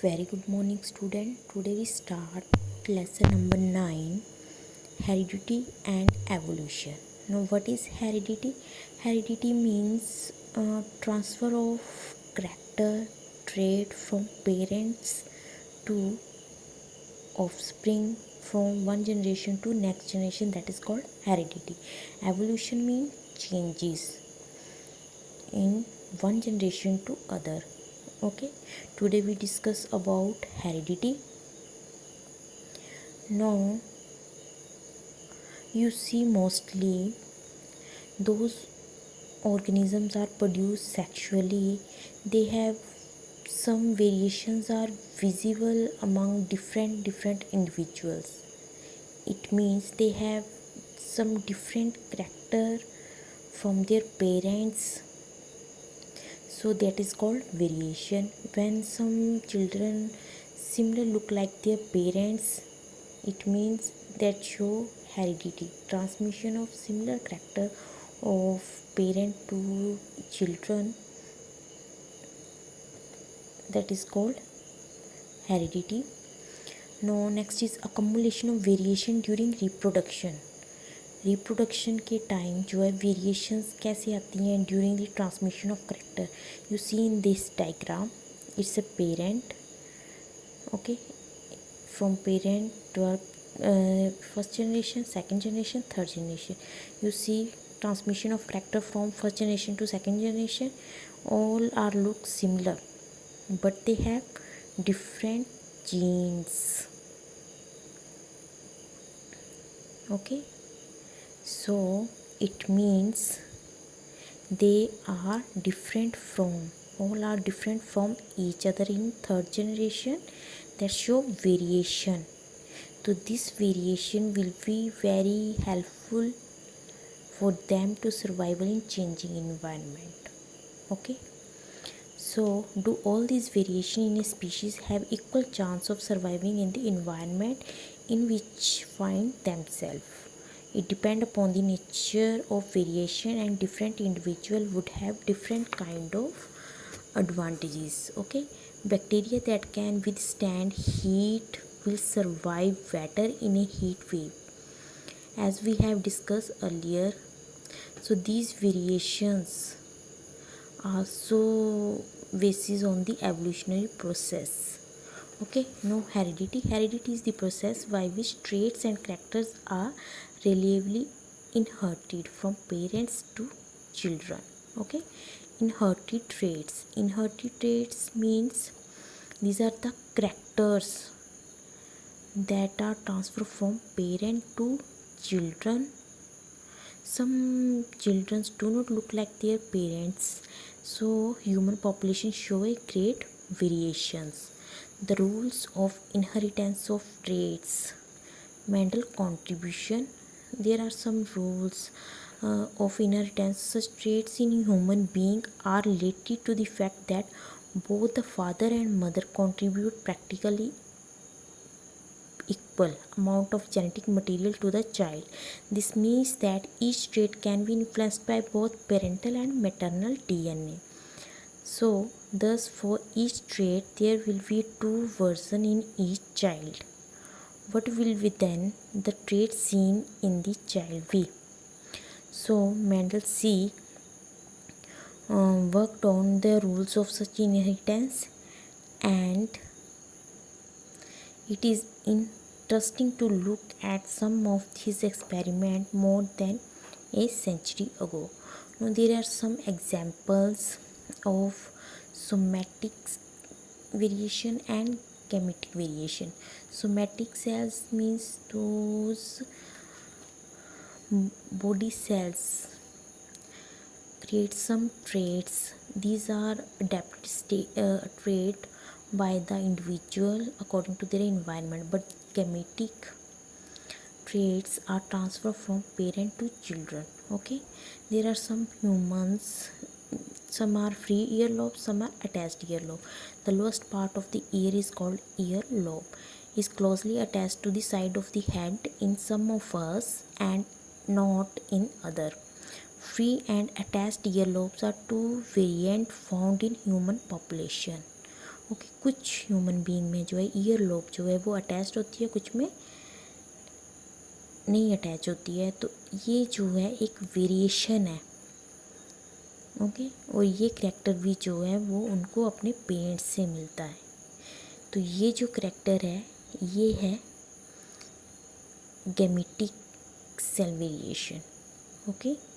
Very good morning, student. Today we start lesson number 9, heredity and evolution. Now, what is heredity? Heredity means transfer of character trait from parents to offspring, from one generation to next generation, that is called heredity. Evolution means changes in one generation to other. Okay, today we discuss about heredity. Now you see, mostly those organisms are produced sexually. They have some variations are visible among different individuals. It means they have some different character from their parents, so that is called variation. When some children similar look like their parents, it means that show heredity, transmission of similar character of parent to children, that is called heredity. Now next is accumulation of variation during reproduction. Reproduction के time जो है variations कैसे आती हैं during the transmission of character. You see in this diagram, it's a parent. Okay, from parent to first generation, second generation, third generation. You see transmission of character from first generation to second generation. All are look similar, but they have different genes. Okay, so it means they are different from, all are different from each other in third generation, that show variation. So this variation will be very helpful for them to survival in changing environment. Okay, so do all these variation in a species have equal chance of surviving in the environment in which find themselves? It depends upon the nature of variation, and different individual would have different kind of advantages. Okay, bacteria that can withstand heat will survive better in a heat wave, as we have discussed earlier. So these variations also basis on the evolutionary process. Okay, now heredity is the process by which traits and characters are reliably inherited from parents to children. Okay, inherited traits means these are the characters that are transferred from parent to children. Some children do not look like their parents, so human population show a great variations. The rules of inheritance of traits. Mental contribution. There are some rules of inheritance. Such traits in human being are related to the fact that both the father and mother contribute practically equal amount of genetic material to the child. This means that each trait can be influenced by both parental and maternal DNA. So thus for each trait there will be two versions in each child. What will be then the trait seen in the child be? So Mendel C worked on the rules of such inheritance, and it is interesting to look at some of his experiments more than a century ago. Now there are some examples of somatic variation and gametic variation. Somatic cells means those body cells create some traits. These are adapted trait by the individual according to their environment, but gametic traits are transferred from parent to children. Okay, there are some humans, some are free earlobe, some are attached earlobe. The lowest part of the ear is called earlobe, is closely attached to the side of the head in some of us and not in other. Free and attached earlobes are two variants found in human population. Okay, कुछ human being में जो है ear lobe जो है वो attached होती है, कुछ में नहीं अटैच होती है। तो ये जो है एक वेरिएशन है। ओके, और ये करैक्टर भी जो है वो उनको अपने पेरेंट्स से मिलता है। तो ये जो करैक्टर है ये है गेमेटिक सेल वेरिएशन। ओके।